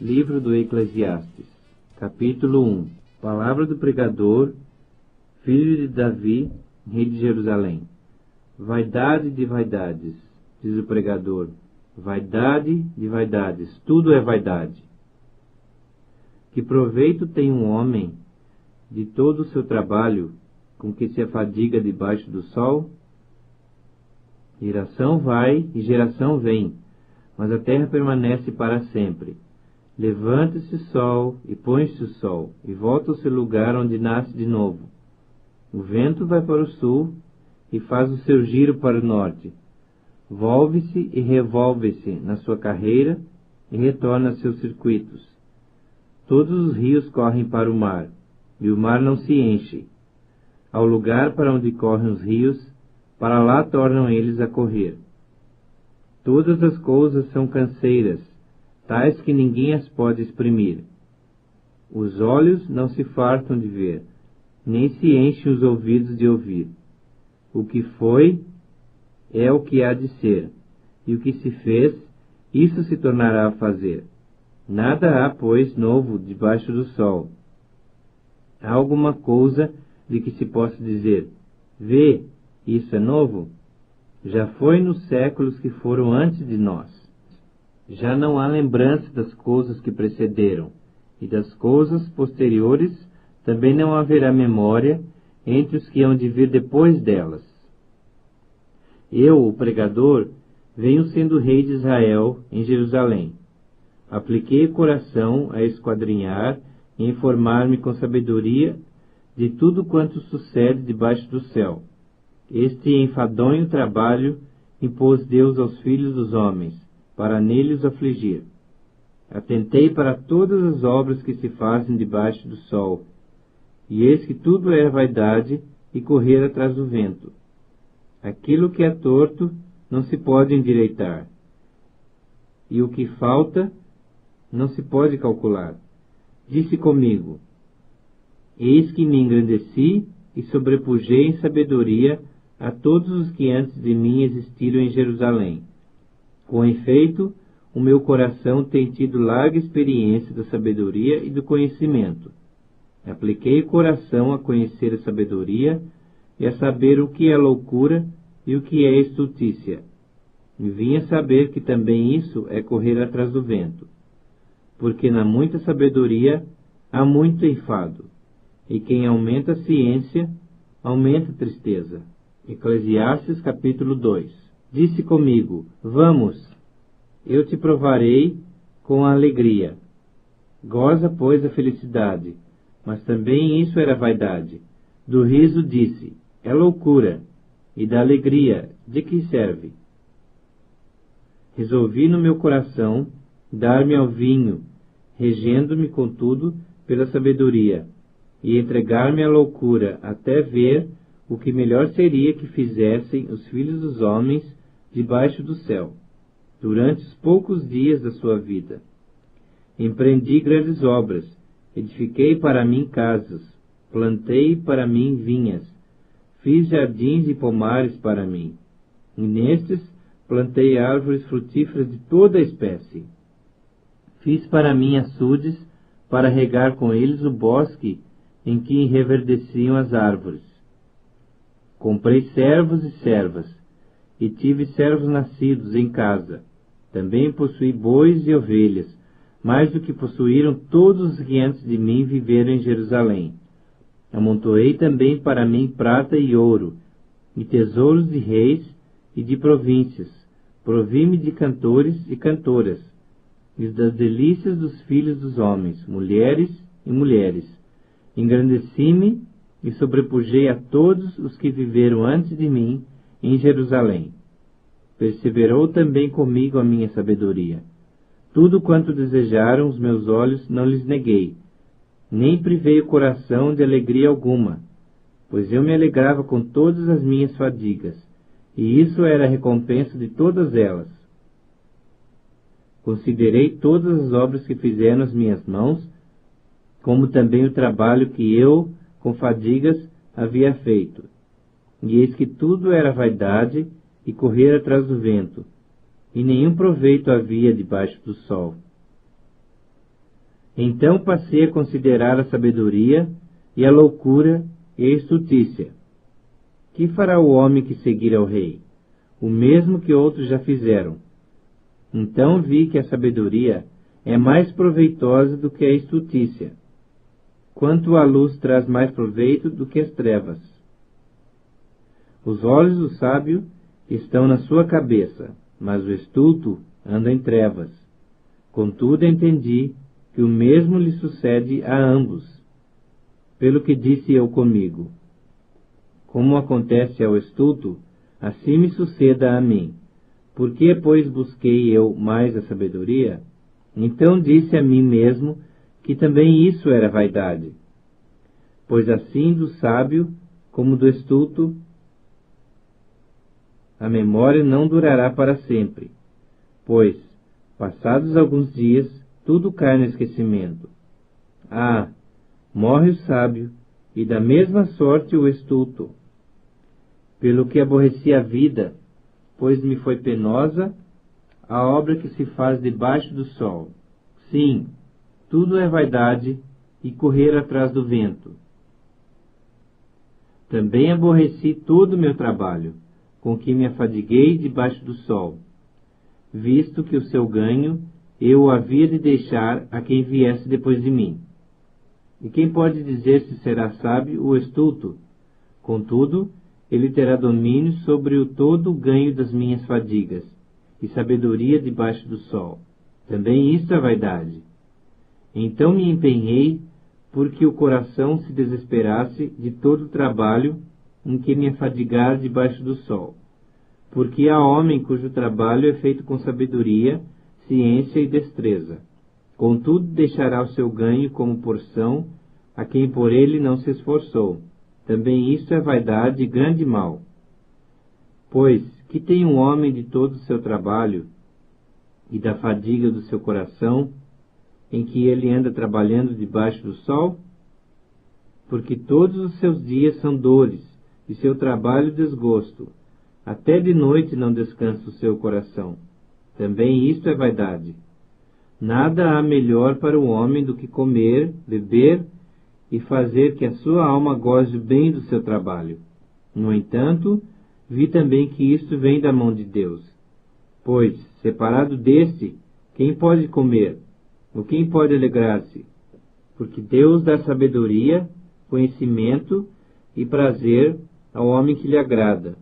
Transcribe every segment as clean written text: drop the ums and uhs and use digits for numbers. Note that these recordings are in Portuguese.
Livro do Eclesiastes, capítulo 1. Palavra do pregador, filho de Davi, rei de Jerusalém. Vaidade de vaidades, diz o pregador. Vaidade de vaidades, tudo é vaidade. Que proveito tem um homem de todo o seu trabalho com que se afadiga debaixo do sol? Geração vai e geração vem, mas a terra permanece para sempre. Levanta-se o sol e põe-se o sol, e volta ao seu lugar onde nasce de novo. O vento vai para o sul e faz o seu giro para o norte. Volve-se e revolve-se na sua carreira e retorna a seus circuitos. Todos os rios correm para o mar, e o mar não se enche. Ao lugar para onde correm os rios, para lá tornam eles a correr. Todas as coisas são canseiras, tais que ninguém as pode exprimir. Os olhos não se fartam de ver, nem se enchem os ouvidos de ouvir. O que foi é o que há de ser, e o que se fez, isso se tornará a fazer. Nada há, pois, novo debaixo do sol. Há alguma coisa de que se possa dizer: vê, isso é novo? Já foi nos séculos que foram antes de nós. Já não há lembrança das coisas que precederam, e das coisas posteriores também não haverá memória entre os que hão de vir depois delas. Eu, o pregador, venho sendo rei de Israel em Jerusalém. Apliquei o coração a esquadrinhar e informar-me com sabedoria de tudo quanto sucede debaixo do céu. Este enfadonho trabalho impôs Deus aos filhos dos homens, para nele os afligir. Atentei para todas as obras que se fazem debaixo do sol, e eis que tudo é vaidade e correr atrás do vento. Aquilo que é torto não se pode endireitar, e o que falta não se pode calcular. Disse comigo: eis que me engrandeci e sobrepujei em sabedoria a todos os que antes de mim existiram em Jerusalém. Com efeito, o meu coração tem tido larga experiência da sabedoria e do conhecimento. Apliquei o coração a conhecer a sabedoria e a saber o que é loucura e o que é estultícia. E vim a saber que também isso é correr atrás do vento. Porque na muita sabedoria há muito enfado, e quem aumenta a ciência, aumenta a tristeza. Eclesiastes capítulo 2. Disse comigo: vamos, eu te provarei com a alegria. Goza, pois, a felicidade. Mas também isso era vaidade. Do riso disse: é loucura. E da alegria, de que serve? Resolvi no meu coração dar-me ao vinho, regendo-me, contudo, pela sabedoria, e entregar-me à loucura, até ver o que melhor seria que fizessem os filhos dos homens debaixo do céu, durante os poucos dias da sua vida. Empreendi grandes obras, edifiquei para mim casas, plantei para mim vinhas, fiz jardins e pomares para mim, e nestes plantei árvores frutíferas de toda a espécie. Fiz para mim açudes, para regar com eles o bosque em que reverdeciam as árvores. Comprei servos e servas, e tive servos nascidos em casa. Também possuí bois e ovelhas, mais do que possuíram todos os que antes de mim viveram em Jerusalém. Amontoei também para mim prata e ouro, e tesouros de reis e de províncias. Provi-me de cantores e cantoras, e das delícias dos filhos dos homens, mulheres e mulheres. Engrandeci-me e sobrepujei a todos os que viveram antes de mim em Jerusalém. Perseverou também comigo a minha sabedoria. Tudo quanto desejaram os meus olhos não lhes neguei, nem privei o coração de alegria alguma, pois eu me alegrava com todas as minhas fadigas, e isso era a recompensa de todas elas. Considerei todas as obras que fizeram as minhas mãos, como também o trabalho que eu, com fadigas, havia feito. E eis que tudo era vaidade e correr atrás do vento, e nenhum proveito havia debaixo do sol. Então passei a considerar a sabedoria e a loucura e a estutícia. Que fará o homem que seguir ao rei? O mesmo que outros já fizeram. Então vi que a sabedoria é mais proveitosa do que a estutícia, quanto a luz traz mais proveito do que as trevas. Os olhos do sábio estão na sua cabeça, mas o estulto anda em trevas. Contudo entendi que o mesmo lhe sucede a ambos. Pelo que disse eu comigo: como acontece ao estulto, assim me suceda a mim. Por que, pois, busquei eu mais a sabedoria? Então disse a mim mesmo que também isso era vaidade. Pois assim do sábio como do estulto, a memória não durará para sempre. Pois, passados alguns dias, tudo cai no esquecimento. Morre o sábio, e da mesma sorte o estulto. Pelo que aborreci a vida, pois me foi penosa a obra que se faz debaixo do sol. Sim, tudo é vaidade e correr atrás do vento. Também aborreci todo o meu trabalho, com que me afadiguei debaixo do sol, visto que o seu ganho eu o havia de deixar a quem viesse depois de mim. E quem pode dizer se será sábio o estulto? Contudo, ele terá domínio sobre o todo o ganho das minhas fadigas, e sabedoria debaixo do sol. Também isto é vaidade. Então me empenhei, porque o coração se desesperasse de todo o trabalho em que me afadigar debaixo do sol. Porque há homem cujo trabalho é feito com sabedoria, ciência e destreza. Contudo deixará o seu ganho como porção a quem por ele não se esforçou. Também isto é vaidade e grande mal. Pois, que tem um homem de todo o seu trabalho e da fadiga do seu coração, em que ele anda trabalhando debaixo do sol? Porque todos os seus dias são dores, e seu trabalho desgosto. Até de noite não descansa o seu coração. Também isto é vaidade. Nada há melhor para o homem do que comer, beber e fazer que a sua alma goze bem do seu trabalho. No entanto, vi também que isto vem da mão de Deus. Pois, separado deste, quem pode comer? Ou quem pode alegrar-se? Porque Deus dá sabedoria, conhecimento e prazer ao homem que lhe agrada.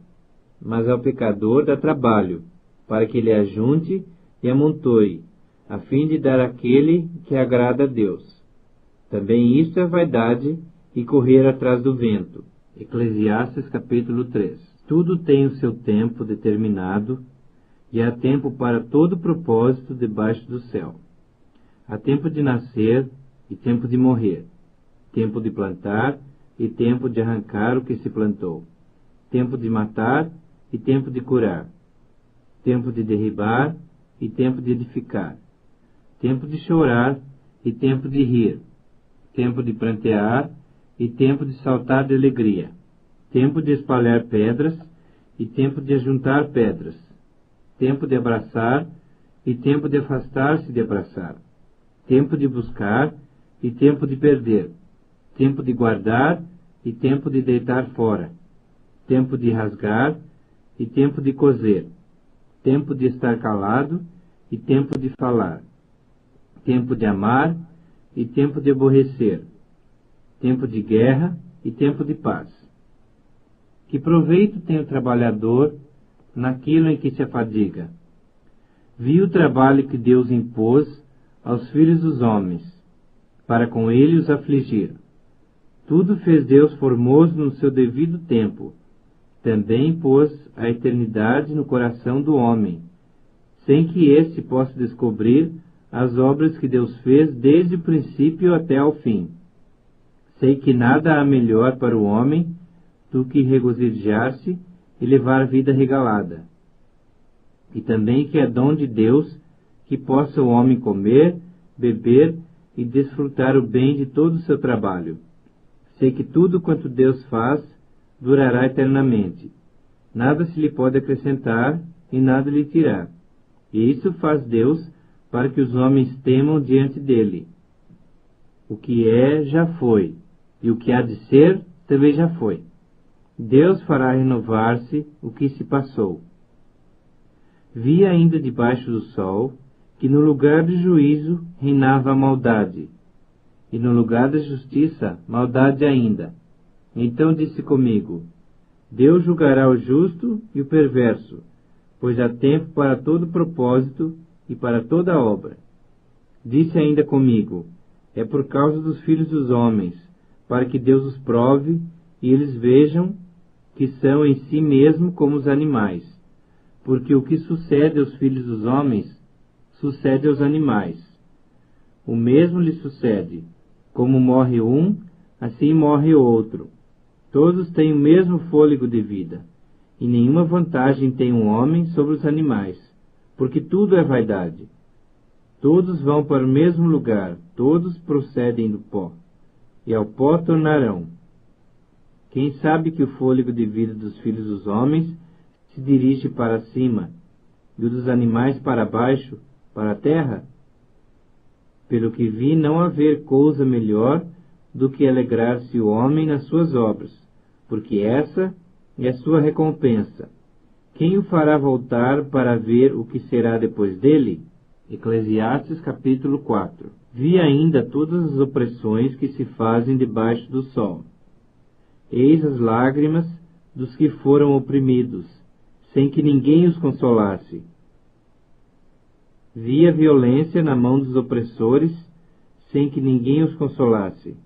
Mas ao pecador dá trabalho, para que ele ajunte e amontoe, a fim de dar àquele que agrada a Deus. Também isto é vaidade e correr atrás do vento. Eclesiastes capítulo 3. Tudo tem o seu tempo determinado, e há tempo para todo propósito debaixo do céu. Há tempo de nascer e tempo de morrer, tempo de plantar e tempo de arrancar o que se plantou, tempo de matar e tempo de curar, tempo de derribar e tempo de edificar, tempo de chorar e tempo de rir, tempo de prantear e tempo de saltar de alegria, tempo de espalhar pedras e tempo de ajuntar pedras, tempo de abraçar e tempo de afastar-se de abraçar, tempo de buscar e tempo de perder, tempo de guardar e tempo de deitar fora, tempo de rasgar e tempo de coser, tempo de estar calado e tempo de falar, tempo de amar e tempo de aborrecer, tempo de guerra e tempo de paz. Que proveito tem o trabalhador naquilo em que se afadiga? Vi o trabalho que Deus impôs aos filhos dos homens, para com ele os afligir. Tudo fez Deus formoso no seu devido tempo. Também pôs a eternidade no coração do homem, sem que éste possa descobrir as obras que Deus fez desde o princípio até ao fim. Sei que nada há melhor para o homem do que regozijar-se e levar vida regalada. E também que é dom de Deus que possa o homem comer, beber e desfrutar o bem de todo o seu trabalho. Sei que tudo quanto Deus faz durará eternamente. Nada se lhe pode acrescentar e nada lhe tirar. E isso faz Deus para que os homens temam diante dele. O que é, já foi, e o que há de ser, também já foi. Deus fará renovar-se o que se passou. Vi ainda debaixo do sol que no lugar do juízo reinava a maldade, e no lugar da justiça, maldade ainda. Então disse comigo: Deus julgará o justo e o perverso, pois há tempo para todo propósito e para toda obra. Disse ainda comigo: é por causa dos filhos dos homens, para que Deus os prove e eles vejam que são em si mesmo como os animais. Porque o que sucede aos filhos dos homens, sucede aos animais. O mesmo lhe sucede. Como morre um, assim morre o outro. Todos têm o mesmo fôlego de vida, e nenhuma vantagem tem um homem sobre os animais, porque tudo é vaidade. Todos vão para o mesmo lugar, todos procedem do pó, e ao pó tornarão. Quem sabe que o fôlego de vida dos filhos dos homens se dirige para cima, e o dos animais para baixo, para a terra? Pelo que vi não haver coisa melhor do que alegrar-se o homem nas suas obras, porque essa é a sua recompensa. Quem o fará voltar para ver o que será depois dele? Eclesiastes capítulo 4. Vi ainda todas as opressões que se fazem debaixo do sol. Eis as lágrimas dos que foram oprimidos, sem que ninguém os consolasse. Vi a violência na mão dos opressores, sem que ninguém os consolasse.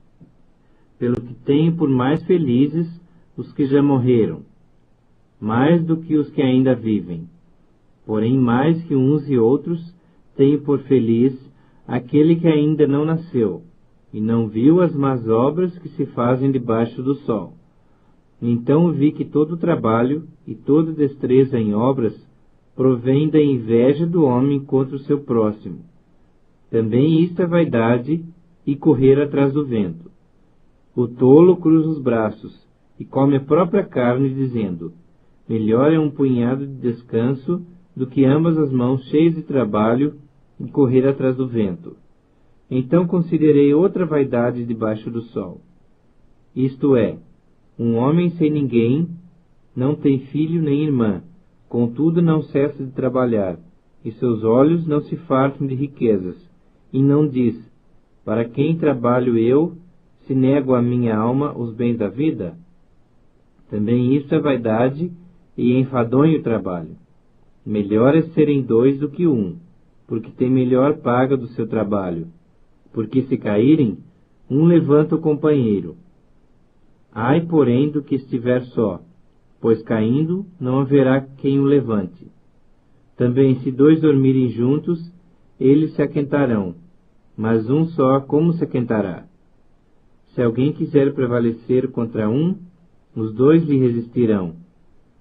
Pelo que tenho por mais felizes os que já morreram, mais do que os que ainda vivem. Porém, mais que uns e outros, tenho por feliz aquele que ainda não nasceu, e não viu as más obras que se fazem debaixo do sol. Então vi que todo trabalho e toda destreza em obras provém da inveja do homem contra o seu próximo. Também isto é vaidade e correr atrás do vento. O tolo cruza os braços e come a própria carne, dizendo: melhor é um punhado de descanso do que ambas as mãos cheias de trabalho e correr atrás do vento. Então considerei outra vaidade debaixo do sol. Isto é, um homem sem ninguém, não tem filho nem irmã, contudo não cessa de trabalhar, e seus olhos não se fartam de riquezas, e não diz: para quem trabalho eu, se nego à minha alma os bens da vida? Também isso é vaidade e enfadonho o trabalho. Melhor é serem dois do que um, porque tem melhor paga do seu trabalho. Porque se caírem, um levanta o companheiro. Ai, porém, do que estiver só, pois caindo não haverá quem o levante. Também se dois dormirem juntos, eles se aquentarão, mas um só como se aquentará? Se alguém quiser prevalecer contra um, os dois lhe resistirão.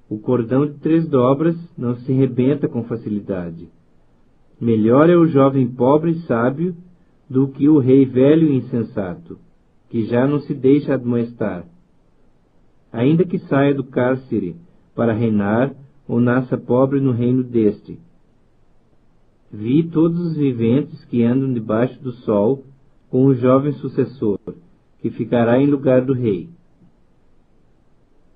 O cordão de 3 dobras não se rebenta com facilidade. Melhor é o jovem pobre e sábio do que o rei velho e insensato, que já não se deixa admoestar. Ainda que saia do cárcere para reinar, ou nasça pobre no reino deste. Vi todos os viventes que andam debaixo do sol com o jovem sucessor, que ficará em lugar do rei.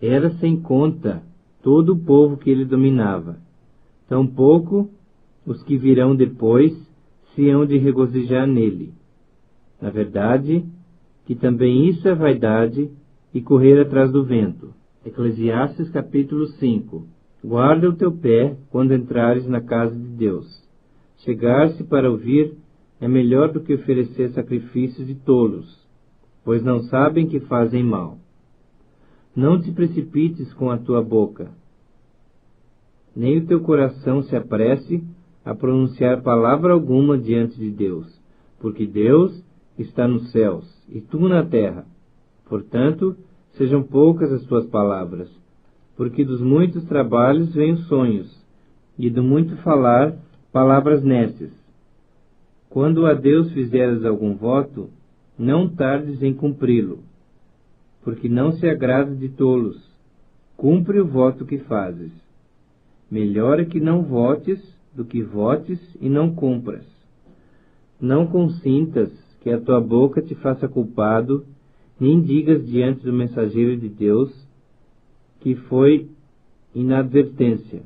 Era sem conta todo o povo que ele dominava. Tampouco os que virão depois se hão de regozijar nele. Na verdade, que também isso é vaidade e correr atrás do vento. Eclesiastes capítulo 5. Guarda o teu pé quando entrares na casa de Deus. Chegar-se para ouvir é melhor do que oferecer sacrifícios de tolos, pois não sabem que fazem mal. Não te precipites com a tua boca, nem o teu coração se apresse a pronunciar palavra alguma diante de Deus, porque Deus está nos céus e tu na terra. Portanto, sejam poucas as tuas palavras, porque dos muitos trabalhos vêm os sonhos, e do muito falar, palavras nécias. Quando a Deus fizeres algum voto, não tardes em cumpri-lo, porque não se agrada de tolos. Cumpre o voto que fazes. Melhor é que não votes do que votes e não cumpras. Não consintas que a tua boca te faça culpado, nem digas diante do mensageiro de Deus que foi inadvertência.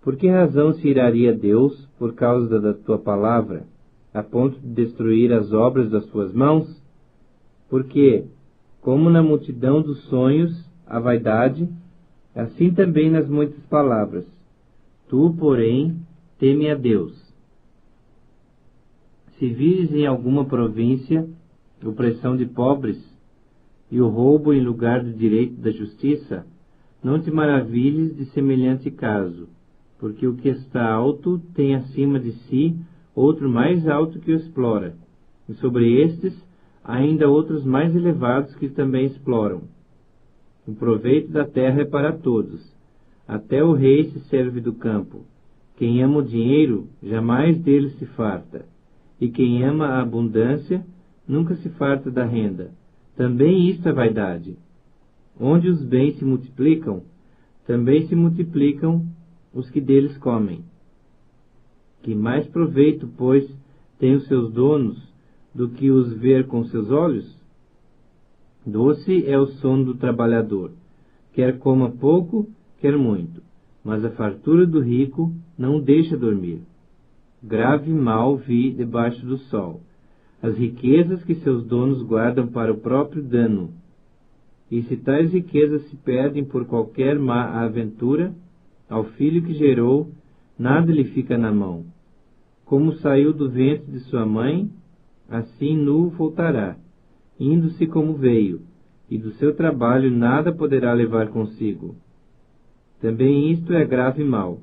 Por que razão se iraria Deus por causa da tua palavra, a ponto de destruir as obras das tuas mãos? Porque, como na multidão dos sonhos a vaidade, assim também nas muitas palavras. Tu, porém, teme a Deus. Se vires em alguma província opressão de pobres e o roubo em lugar do direito da justiça, não te maravilhes de semelhante caso, porque o que está alto tem acima de si outro mais alto que o explora, e sobre estes ainda outros mais elevados que também exploram. O proveito da terra é para todos, até o rei se serve do campo. Quem ama o dinheiro, jamais dele se farta, e quem ama a abundância, nunca se farta da renda. Também isto é vaidade. Onde os bens se multiplicam, também se multiplicam os que deles comem. Que mais proveito, pois, têm os seus donos do que os ver com seus olhos? Doce é o sono do trabalhador, quer coma pouco, quer muito, mas a fartura do rico não o deixa dormir. Grave mal vi debaixo do sol, as riquezas que seus donos guardam para o próprio dano. E se tais riquezas se perdem por qualquer má aventura, ao filho que gerou, nada lhe fica na mão. Como saiu do ventre de sua mãe, assim nu voltará, indo-se como veio, e do seu trabalho nada poderá levar consigo. Também isto é grave mal.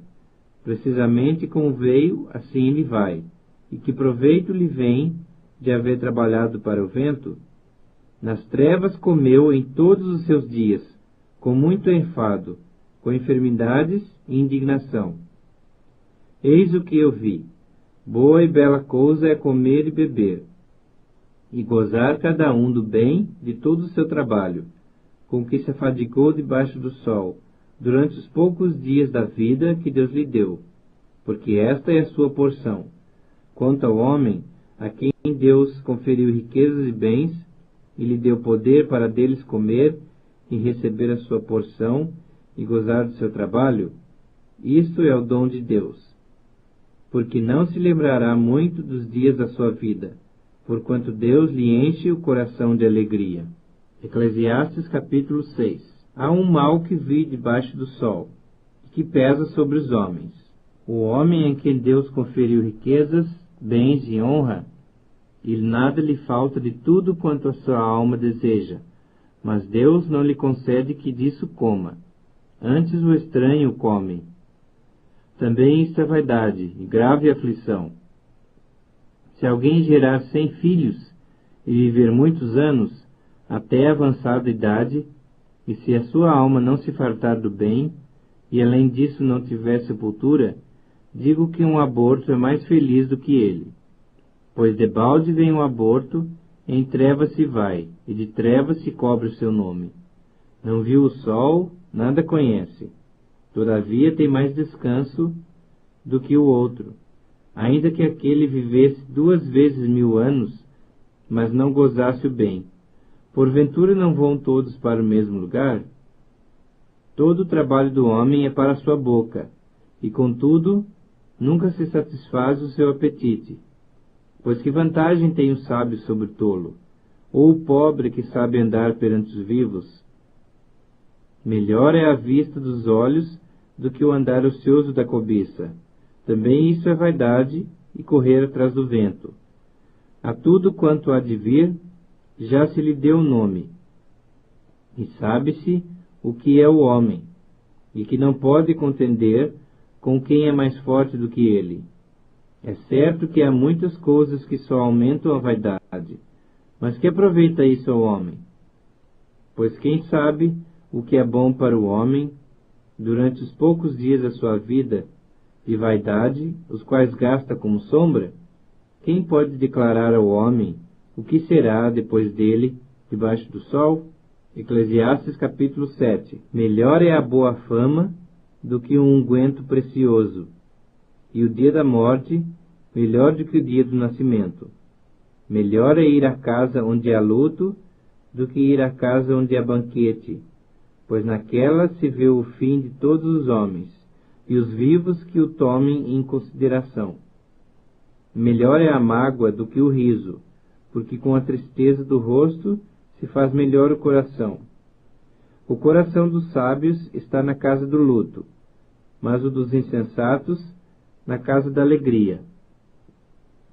Precisamente como veio, assim lhe vai. E que proveito lhe vem de haver trabalhado para o vento? Nas trevas comeu em todos os seus dias, com muito enfado, com enfermidades e indignação. Eis o que eu vi. Boa e bela coisa é comer e beber, e gozar cada um do bem de todo o seu trabalho, com que se afadigou debaixo do sol, durante os poucos dias da vida que Deus lhe deu, porque esta é a sua porção. Quanto ao homem, a quem Deus conferiu riquezas e bens, e lhe deu poder para deles comer e receber a sua porção e gozar do seu trabalho, isto é o dom de Deus. Porque não se lembrará muito dos dias da sua vida, porquanto Deus lhe enche o coração de alegria. Eclesiastes capítulo 6. Há um mal que vi debaixo do sol, e que pesa sobre os homens. O homem em quem Deus conferiu riquezas, bens e honra, e nada lhe falta de tudo quanto a sua alma deseja, mas Deus não lhe concede que disso coma. Antes o estranho come. Também isto é vaidade e grave aflição. Se alguém gerar 100 filhos e viver muitos anos, até avançada idade, e se a sua alma não se fartar do bem, e além disso não tiver sepultura, digo que um aborto é mais feliz do que ele. Pois debalde vem o aborto, em trevas se vai, e de trevas se cobre o seu nome. Não viu o sol, nada conhece. Todavia tem mais descanso do que o outro, ainda que aquele vivesse 2 vezes 1000 anos, mas não gozasse o bem. Porventura não vão todos para o mesmo lugar? Todo o trabalho do homem é para a sua boca, e contudo, nunca se satisfaz o seu apetite. Pois que vantagem tem o sábio sobre o tolo, ou o pobre que sabe andar perante os vivos? Melhor é a vista dos olhos do que o andar ocioso da cobiça. Também isso é vaidade e correr atrás do vento. A tudo quanto há de vir, já se lhe deu nome, e sabe-se o que é o homem, e que não pode contender com quem é mais forte do que ele. É certo que há muitas coisas que só aumentam a vaidade, mas que aproveita isso ao homem? Pois quem sabe o que é bom para o homem, durante os poucos dias da sua vida de vaidade, os quais gasta como sombra? Quem pode declarar ao homem o que será depois dele, debaixo do sol? Eclesiastes capítulo 7. Melhor é a boa fama do que um unguento precioso, e o dia da morte melhor do que o dia do nascimento. Melhor é ir à casa onde há luto do que ir à casa onde há banquete, pois naquela se vê o fim de todos os homens, e os vivos que o tomem em consideração. Melhor é a mágoa do que o riso, porque com a tristeza do rosto se faz melhor o coração. O coração dos sábios está na casa do luto, mas o dos insensatos na casa da alegria.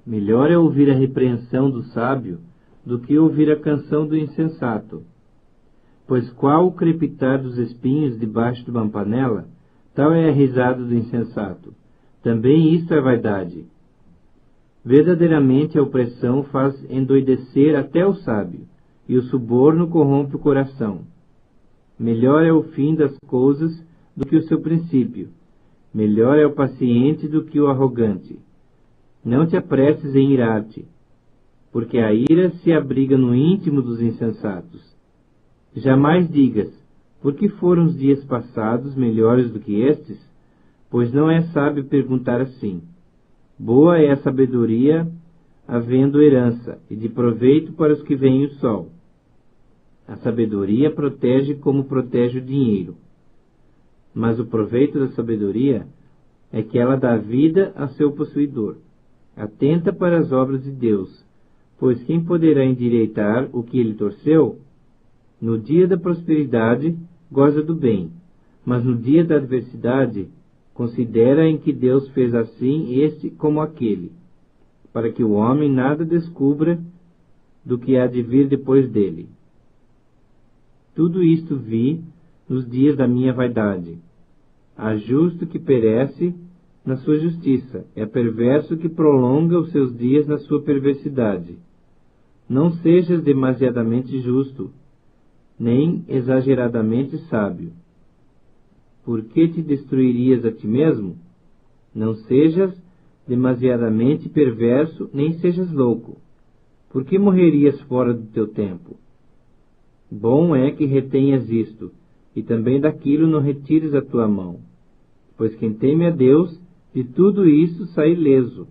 Melhor é ouvir a repreensão do sábio do que ouvir a canção do insensato. Pois qual o crepitar dos espinhos debaixo de uma panela, tal é a risada do insensato. Também isto é vaidade. Verdadeiramente a opressão faz endoidecer até o sábio, e o suborno corrompe o coração. Melhor é o fim das coisas do que o seu princípio. Melhor é o paciente do que o arrogante. Não te apresses em irar-te, porque a ira se abriga no íntimo dos insensatos. Jamais digas, por que foram os dias passados melhores do que estes? Pois não é sábio perguntar assim. Boa é a sabedoria, havendo herança, e de proveito para os que veem o sol. A sabedoria protege como protege o dinheiro. Mas o proveito da sabedoria é que ela dá vida a seu possuidor. Atenta para as obras de Deus, pois quem poderá endireitar o que ele torceu? No dia da prosperidade, goza do bem, mas no dia da adversidade, considera em que Deus fez assim este como aquele, para que o homem nada descubra do que há de vir depois dele. Tudo isto vi nos dias da minha vaidade. Há justo que perece na sua justiça, é perverso que prolonga os seus dias na sua perversidade. Não sejas demasiadamente justo, nem exageradamente sábio. Por que te destruirias a ti mesmo? Não sejas demasiadamente perverso, nem sejas louco. Por que morrerias fora do teu tempo? Bom é que retenhas isto, e também daquilo não retires a tua mão. Pois quem teme a Deus, de tudo isso sai ileso.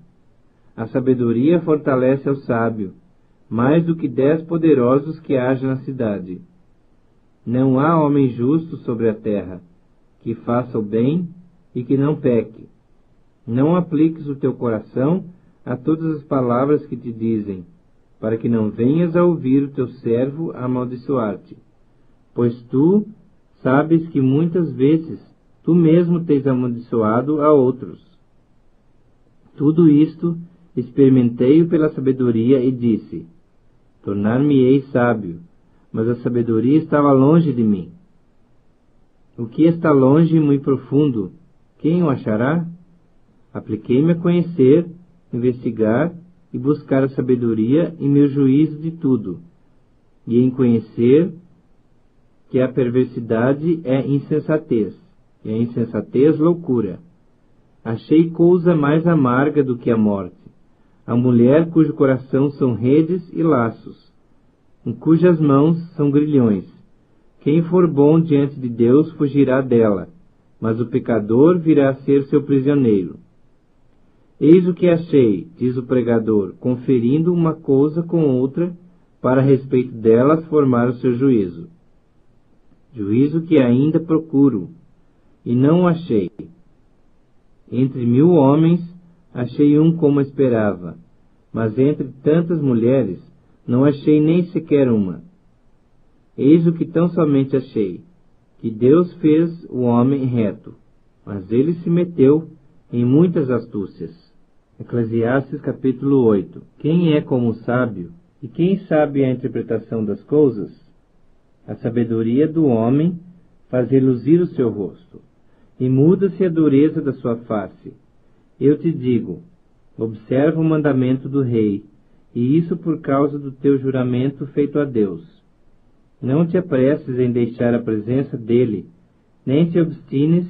A sabedoria fortalece ao sábio, mais do que 10 poderosos que haja na cidade. Não há homem justo sobre a terra, que faça o bem e que não peque. Não apliques o teu coração a todas as palavras que te dizem, para que não venhas a ouvir o teu servo amaldiçoar-te. Pois tu sabes que muitas vezes tu mesmo tens amaldiçoado a outros. Tudo isto experimentei pela sabedoria e disse, tornar-me-ei sábio, mas a sabedoria estava longe de mim. O que está longe e muito profundo, quem o achará? Apliquei-me a conhecer, investigar e buscar a sabedoria em meu juízo de tudo, e em conhecer que a perversidade é insensatez, e a insensatez loucura. Achei coisa mais amarga do que a morte, a mulher cujo coração são redes e laços, em cujas mãos são grilhões. Quem for bom diante de Deus fugirá dela, mas o pecador virá a ser seu prisioneiro. Eis o que achei, diz o pregador, conferindo uma coisa com outra, para a respeito delas formar o seu juízo. Juízo que ainda procuro, e não o achei. Entre 1000 homens, achei um como esperava, mas entre tantas mulheres, não achei nem sequer uma. Eis o que tão somente achei, que Deus fez o homem reto, mas ele se meteu em muitas astúcias. Eclesiastes capítulo 8. Quem é como o sábio, e quem sabe a interpretação das coisas? A sabedoria do homem faz reluzir o seu rosto, e muda-se a dureza da sua face. Eu te digo, observa o mandamento do rei, e isso por causa do teu juramento feito a Deus. Não te apresses em deixar a presença dele, nem te obstines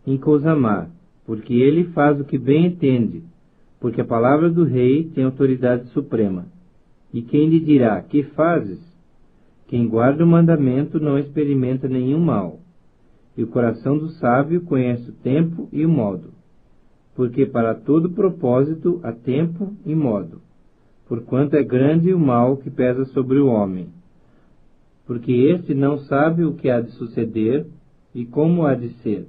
em coisa má, porque ele faz o que bem entende, porque a palavra do rei tem autoridade suprema. E quem lhe dirá, que fazes? Quem guarda o mandamento não experimenta nenhum mal, e o coração do sábio conhece o tempo e o modo, porque para todo propósito há tempo e modo, porquanto é grande o mal que pesa sobre o homem. Porque este não sabe o que há de suceder e como há de ser.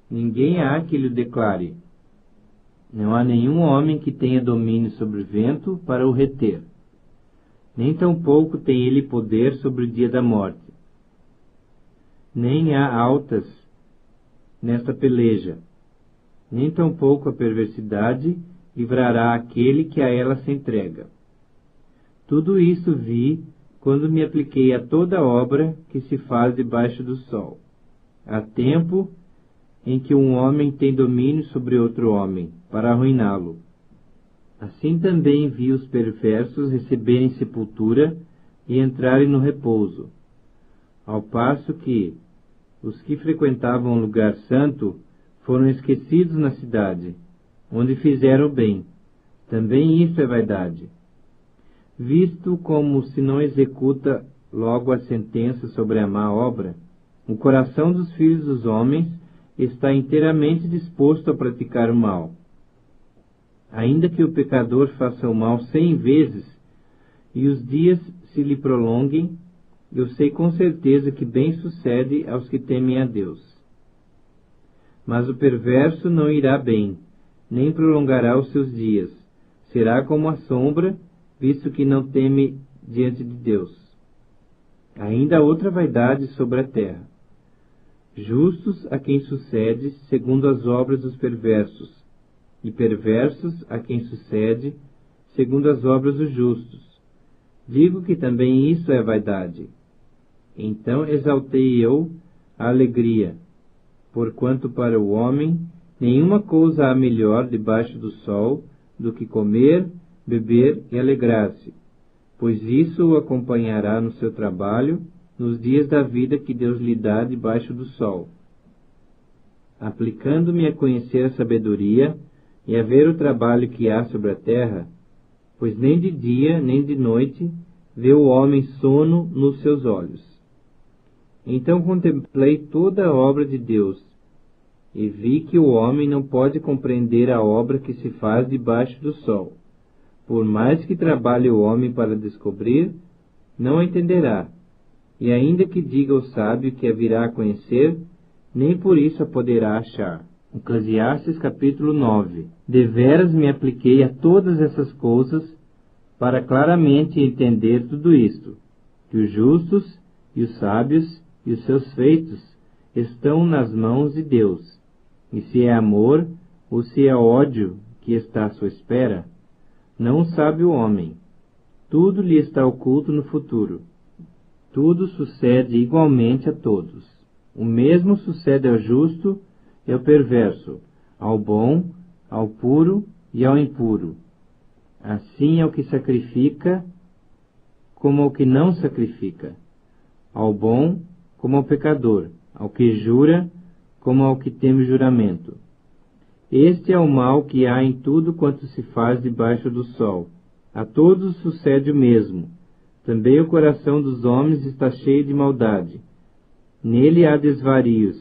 Ninguém há que lhe declare. Não há nenhum homem que tenha domínio sobre o vento para o reter. Nem tampouco tem ele poder sobre o dia da morte. Nem há altas nesta peleja, nem tampouco a perversidade livrará aquele que a ela se entrega. Tudo isso vi quando me apliquei a toda obra que se faz debaixo do sol. Há tempo em que um homem tem domínio sobre outro homem, para arruiná-lo. Assim também vi os perversos receberem sepultura e entrarem no repouso, ao passo que os que frequentavam o lugar santo foram esquecidos na cidade, onde fizeram bem. Também isso é vaidade. Visto como se não executa logo a sentença sobre a má obra, o coração dos filhos dos homens está inteiramente disposto a praticar o mal. Ainda que o pecador faça o mal 100 vezes e os dias se lhe prolonguem, eu sei com certeza que bem sucede aos que temem a Deus. Mas o perverso não irá bem, nem prolongará os seus dias. Será como a sombra, visto que não teme diante de Deus. Ainda há outra vaidade sobre a terra. Justos a quem sucede segundo as obras dos perversos, e perversos a quem sucede segundo as obras dos justos. Digo que também isso é vaidade. Então exaltei eu a alegria, porquanto para o homem nenhuma coisa há melhor debaixo do sol do que comer, beber e alegrar-se, pois isso o acompanhará no seu trabalho, nos dias da vida que Deus lhe dá debaixo do sol. Aplicando-me a conhecer a sabedoria e a ver o trabalho que há sobre a terra, pois nem de dia nem de noite vê o homem sono nos seus olhos. Então contemplei toda a obra de Deus, e vi que o homem não pode compreender a obra que se faz debaixo do sol. Por mais que trabalhe o homem para descobrir, não a entenderá. E ainda que diga ao sábio que a virá a conhecer, nem por isso a poderá achar. Eclesiastes capítulo 9. Deveras me apliquei a todas essas coisas para claramente entender tudo isto, que os justos e os sábios e os seus feitos estão nas mãos de Deus. E se é amor ou se é ódio que está à sua espera, não sabe o homem. Tudo lhe está oculto no futuro. Tudo sucede igualmente a todos. O mesmo sucede ao justo e ao perverso, ao bom, ao puro e ao impuro. Assim ao que sacrifica, como ao que não sacrifica, ao bom, como ao pecador, ao que jura, como ao que teme juramento. Este é o mal que há em tudo quanto se faz debaixo do sol. A todos sucede o mesmo. Também o coração dos homens está cheio de maldade. Nele há desvarios,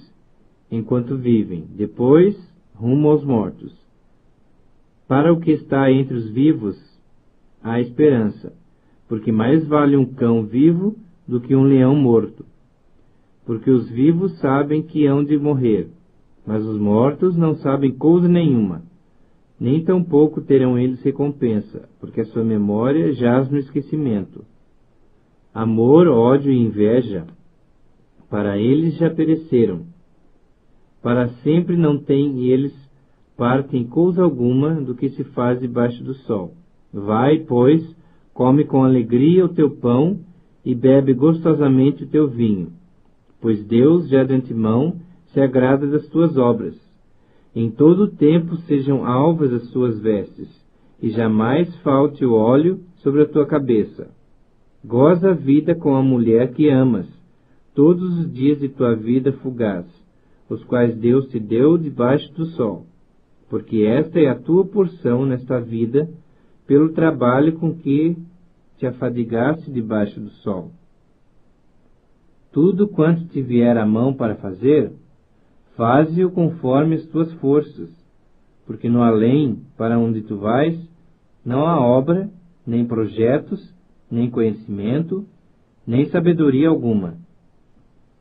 enquanto vivem, depois rumo aos mortos. Para o que está entre os vivos, há esperança, porque mais vale um cão vivo do que um leão morto. Porque os vivos sabem que hão de morrer, mas os mortos não sabem coisa nenhuma. Nem tampouco terão eles recompensa, porque a sua memória jaz no esquecimento. Amor, ódio e inveja, para eles já pereceram. Para sempre não têm eles parte em coisa alguma do que se faz debaixo do sol. Vai, pois, come com alegria o teu pão e bebe gostosamente o teu vinho, pois Deus já de antemão se agrada das tuas obras. Em todo o tempo sejam alvas as suas vestes, e jamais falte o óleo sobre a tua cabeça. Goza a vida com a mulher que amas, todos os dias de tua vida fugaz, os quais Deus te deu debaixo do sol, porque esta é a tua porção nesta vida, pelo trabalho com que te afadigaste debaixo do sol. Tudo quanto te vier à mão para fazer, faze-o conforme as tuas forças, porque no além, para onde tu vais, não há obra, nem projetos, nem conhecimento, nem sabedoria alguma.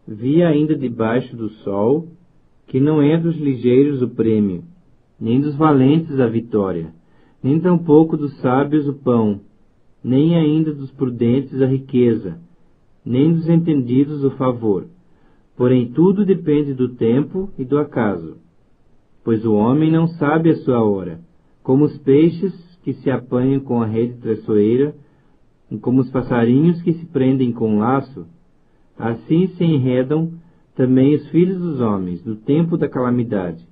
Vi ainda debaixo do sol que não é dos ligeiros o prêmio, nem dos valentes a vitória, nem tampouco dos sábios o pão, nem ainda dos prudentes a riqueza, nem dos entendidos o favor. Porém tudo depende do tempo e do acaso. Pois o homem não sabe a sua hora, como os peixes que se apanham com a rede traiçoeira, e como os passarinhos que se prendem com laço, assim se enredam também os filhos dos homens no tempo da calamidade,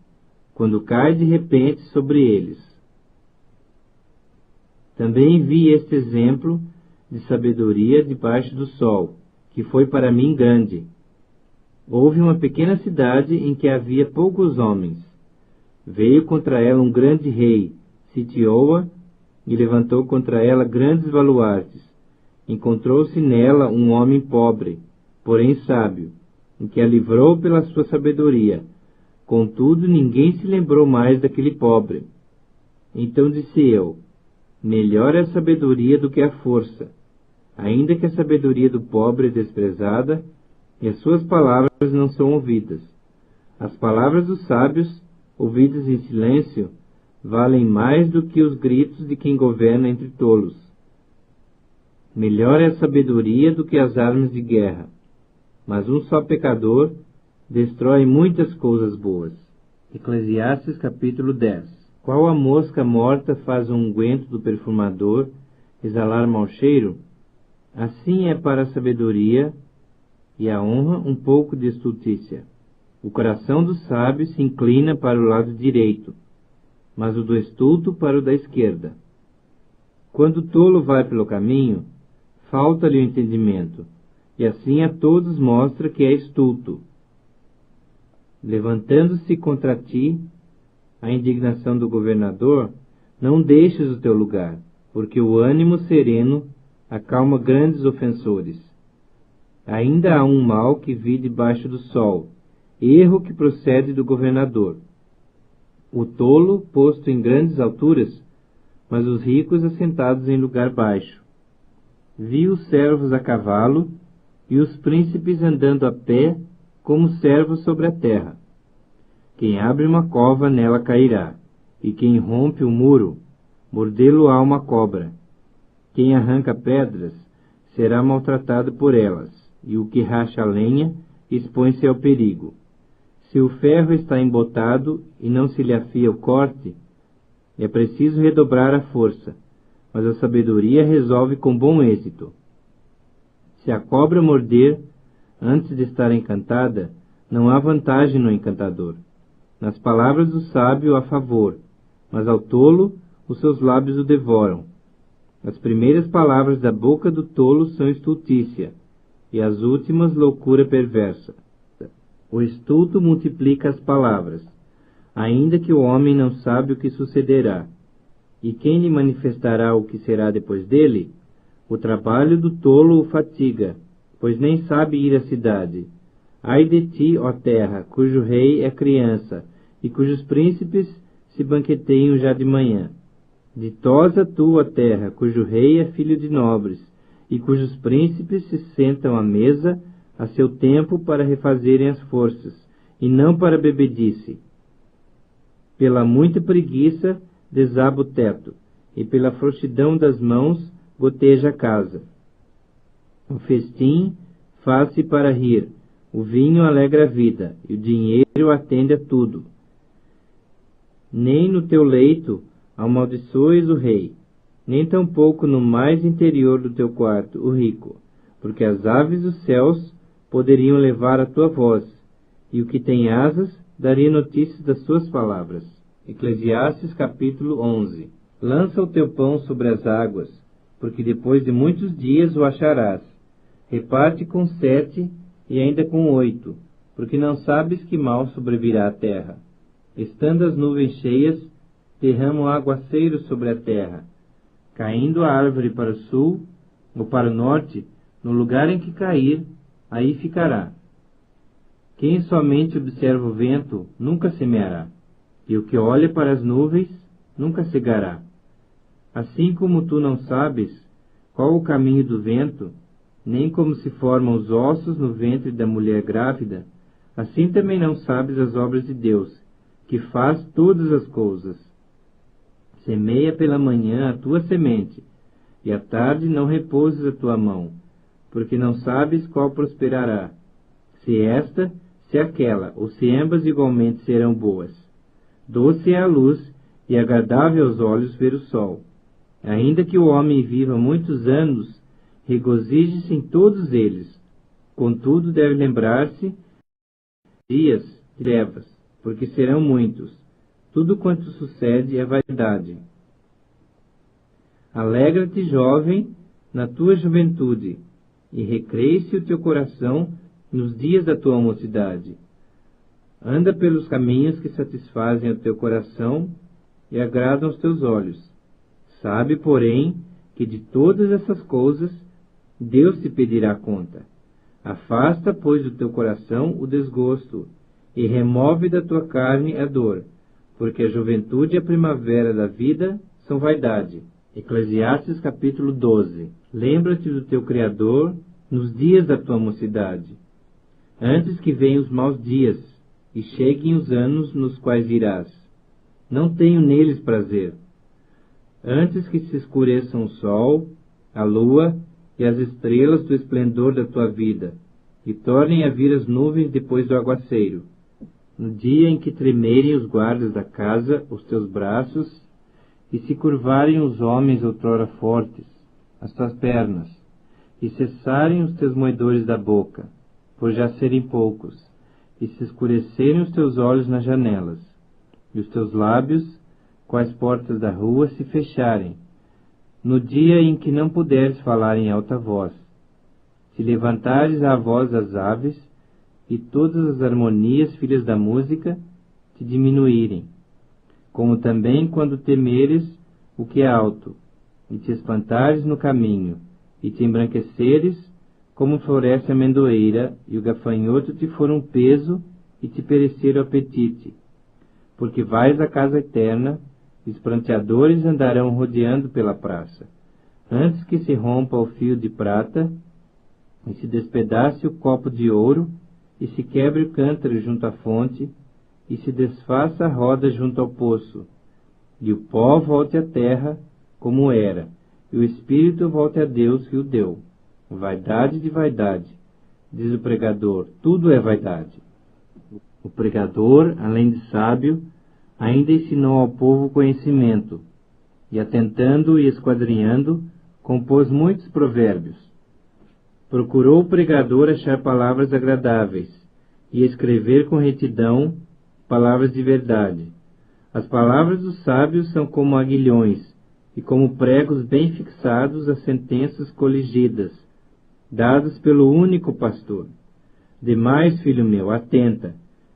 quando cai de repente sobre eles. Também vi este exemplo de sabedoria debaixo do sol, que foi para mim grande. Houve uma pequena cidade em que havia poucos homens. Veio contra ela um grande rei, sitiou-a e levantou contra ela grandes baluartes. Encontrou-se nela um homem pobre, porém sábio, em que a livrou pela sua sabedoria. Contudo, ninguém se lembrou mais daquele pobre. Então disse eu: melhor é a sabedoria do que a força, ainda que a sabedoria do pobre é desprezada, e as suas palavras não são ouvidas. As palavras dos sábios, ouvidas em silêncio, valem mais do que os gritos de quem governa entre tolos. Melhor é a sabedoria do que as armas de guerra, mas um só pecador destrói muitas coisas boas. Eclesiastes capítulo 10. Qual a mosca morta faz o unguento do perfumador exalar mau cheiro? Assim é para a sabedoria e a honra um pouco de estultícia. O coração do sábio se inclina para o lado direito, mas o do estulto para o da esquerda. Quando o tolo vai pelo caminho, falta-lhe o entendimento, e assim a todos mostra que é estulto. Levantando-se contra ti a indignação do governador, não deixes o teu lugar, porque o ânimo sereno acalma grandes ofensores. Ainda há um mal que vi debaixo do sol, erro que procede do governador. O tolo posto em grandes alturas, mas os ricos assentados em lugar baixo. Vi os servos a cavalo e os príncipes andando a pé como servos sobre a terra. Quem abre uma cova nela cairá, e quem rompe o muro, mordê-lo-á uma cobra. Quem arranca pedras será maltratado por elas, e o que racha a lenha expõe-se ao perigo. Se o ferro está embotado e não se lhe afia o corte, é preciso redobrar a força, mas a sabedoria resolve com bom êxito. Se a cobra morder antes de estar encantada, não há vantagem no encantador. Nas palavras do sábio há favor, mas ao tolo os seus lábios o devoram. As primeiras palavras da boca do tolo são estultícia, e as últimas loucura perversa. O estulto multiplica as palavras, ainda que o homem não sabe o que sucederá. E quem lhe manifestará o que será depois dele? O trabalho do tolo o fatiga, pois nem sabe ir à cidade. Ai de ti, ó terra, cujo rei é criança, e cujos príncipes se banqueteiam já de manhã. Ditosa tu, ó terra, cujo rei é filho de nobres, e cujos príncipes se sentam à mesa a seu tempo para refazerem as forças, e não para bebedice. Pela muita preguiça desaba o teto, e pela frouxidão das mãos goteja a casa. O festim faz-se para rir, o vinho alegra a vida, e o dinheiro atende a tudo. Nem no teu leito amaldiçoes o rei, nem tampouco no mais interior do teu quarto o rico, porque as aves dos céus poderiam levar a tua voz, e o que tem asas daria notícias das suas palavras. Eclesiastes capítulo 11. Lança o teu pão sobre as águas, porque depois de muitos dias o acharás. Reparte com 7 e ainda com 8, porque não sabes que mal sobrevirá à terra. Estando as nuvens cheias, derramam aguaceiros sobre a terra. Caindo a árvore para o sul ou para o norte, no lugar em que cair, aí ficará. Quem somente observa o vento nunca semeará, e o que olha para as nuvens nunca cegará. Assim como tu não sabes qual o caminho do vento, nem como se formam os ossos no ventre da mulher grávida, assim também não sabes as obras de Deus, que faz todas as coisas. Semeia pela manhã a tua semente, e à tarde não repouses a tua mão, porque não sabes qual prosperará, se esta, se aquela, ou se ambas igualmente serão boas. Doce é a luz, e agradável aos olhos ver o sol. Ainda que o homem viva muitos anos, regozije-se em todos eles. Contudo, deve lembrar-se dias de trevas, porque serão muitos. Tudo quanto sucede é vaidade. Alegra-te, jovem, na tua juventude, e recreie-se o teu coração nos dias da tua mocidade. Anda pelos caminhos que satisfazem o teu coração e agradam os teus olhos. Sabe, porém, que de todas essas coisas Deus te pedirá conta. Afasta, pois, do teu coração o desgosto, e remove da tua carne a dor, porque a juventude e a primavera da vida são vaidade. Eclesiastes capítulo 12. Lembra-te do teu Criador nos dias da tua mocidade, antes que venham os maus dias, e cheguem os anos nos quais irás. Não tenho neles prazer. Antes que se escureçam o sol, a lua e as estrelas do esplendor da tua vida, e tornem a vir as nuvens depois do aguaceiro. No dia em que tremerem os guardas da casa, os teus braços, e se curvarem os homens outrora fortes, as tuas pernas, e cessarem os teus moedores da boca, por já serem poucos, e se escurecerem os teus olhos nas janelas, e os teus lábios, quais portas da rua, se fecharem, no dia em que não puderes falar em alta voz, se levantares a voz das aves, e todas as harmonias, filhas da música, te diminuírem, como também quando temeres o que é alto, e te espantares no caminho, e te embranqueceres, como floresce a amendoeira, e o gafanhoto te for um peso, e te perecer o apetite. Porque vais à casa eterna, e os pranteadores andarão rodeando pela praça, antes que se rompa o fio de prata, e se despedace o copo de ouro, e se quebre o cântaro junto à fonte, e se desfaça a roda junto ao poço, e o pó volte à terra, como era, e o espírito volte a Deus que o deu. Vaidade de vaidade, diz o pregador, tudo é vaidade. O pregador, além de sábio, ainda ensinou ao povo conhecimento, e atentando e esquadrinhando, compôs muitos provérbios. Procurou o pregador achar palavras agradáveis, e escrever com retidão palavras de verdade. As palavras dos sábios são como aguilhões, e como pregos bem fixados as sentenças coligidas, dadas pelo único pastor. Demais, filho meu, atenta,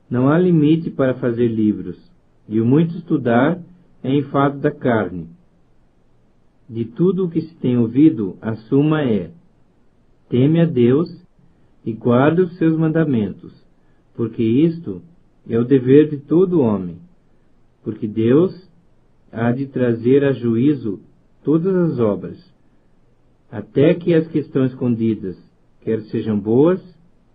não há limite para fazer livros, e o muito estudar é enfado da carne. De tudo o que se tem ouvido, a suma é: teme a Deus e guarda os seus mandamentos, porque isto é o dever de todo homem, porque Deus há de trazer a juízo todas as obras, até que as que estão escondidas, quer sejam boas,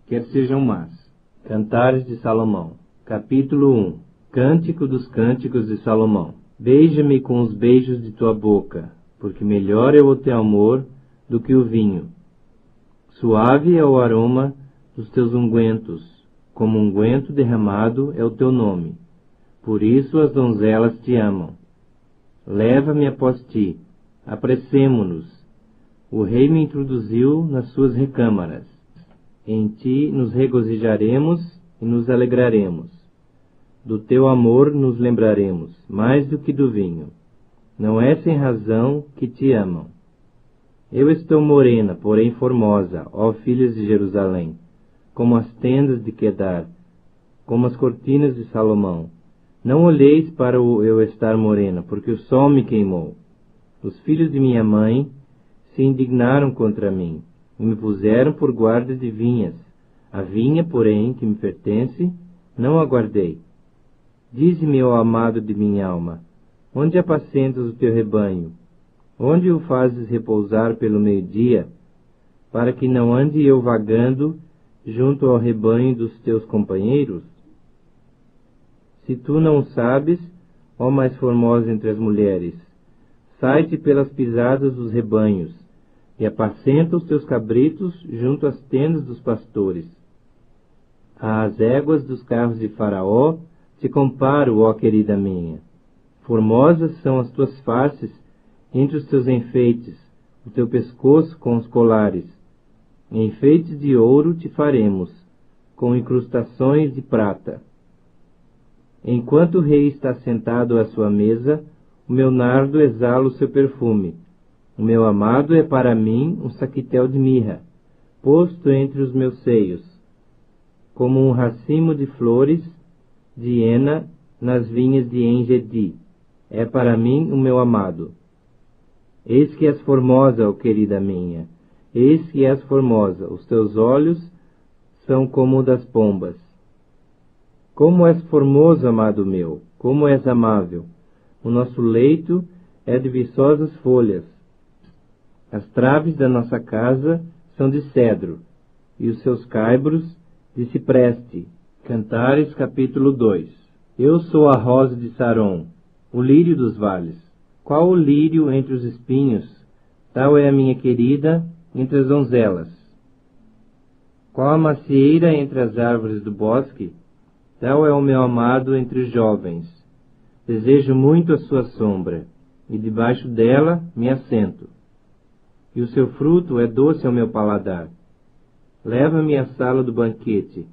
quer sejam más. Cantares de Salomão, capítulo 1. Cântico dos Cânticos de Salomão. Beija-me com os beijos de tua boca, porque melhor é o teu amor do que o vinho. Suave é o aroma dos teus ungüentos, como unguento derramado é o teu nome. Por isso as donzelas te amam. Leva-me após ti, apressemo-nos. O rei me introduziu nas suas recâmaras. Em ti nos regozijaremos e nos alegraremos. Do teu amor nos lembraremos, mais do que do vinho. Não é sem razão que te amam. Eu estou morena, porém formosa, ó filhas de Jerusalém, como as tendas de Quedar, como as cortinas de Salomão. Não olheis para o eu estar morena, porque o sol me queimou. Os filhos de minha mãe se indignaram contra mim, e me puseram por guarda de vinhas. A vinha, porém, que me pertence, não a guardei. Dize-me, ó amado de minha alma, onde apacentas o teu rebanho? Onde o fazes repousar pelo meio-dia, para que não ande eu vagando junto ao rebanho dos teus companheiros? Se tu não sabes, ó mais formosa entre as mulheres, sai-te pelas pisadas dos rebanhos, e apacenta os teus cabritos junto às tendas dos pastores. Às éguas dos carros de Faraó te comparo, ó querida minha. Formosas são as tuas faces entre os teus enfeites, o teu pescoço com os colares. Enfeites de ouro te faremos, com incrustações de prata. Enquanto o rei está sentado à sua mesa, o meu nardo exala o seu perfume. O meu amado é para mim um saquitel de mirra, posto entre os meus seios, como um racimo de flores de hena nas vinhas de Engedi. É para mim o meu amado. Eis que és formosa, ó querida minha, eis que és formosa, os teus olhos são como o das pombas. Como és formoso, amado meu, como és amável. O nosso leito é de viçosas folhas. As traves da nossa casa são de cedro, e os seus caibros de cipreste. Cantares, capítulo 2. Eu sou a rosa de Saron, o lírio dos vales. Qual o lírio entre os espinhos? Tal é a minha querida entre as donzelas. Qual a macieira entre as árvores do bosque? Tal é o meu amado entre os jovens. Desejo muito a sua sombra, e debaixo dela me assento. E o seu fruto é doce ao meu paladar. Leva-me à sala do banquete,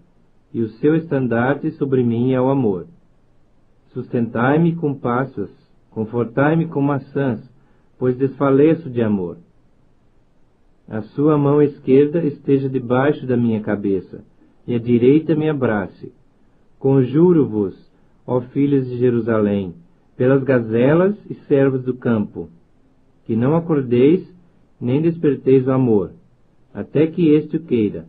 e o seu estandarte sobre mim é o amor. Sustentai-me com passas, confortai-me com maçãs, pois desfaleço de amor. A sua mão esquerda esteja debaixo da minha cabeça, e a direita me abrace. Conjuro-vos, ó filhos de Jerusalém, pelas gazelas e servas do campo, que não acordeis, nem desperteis o amor, até que este o queira.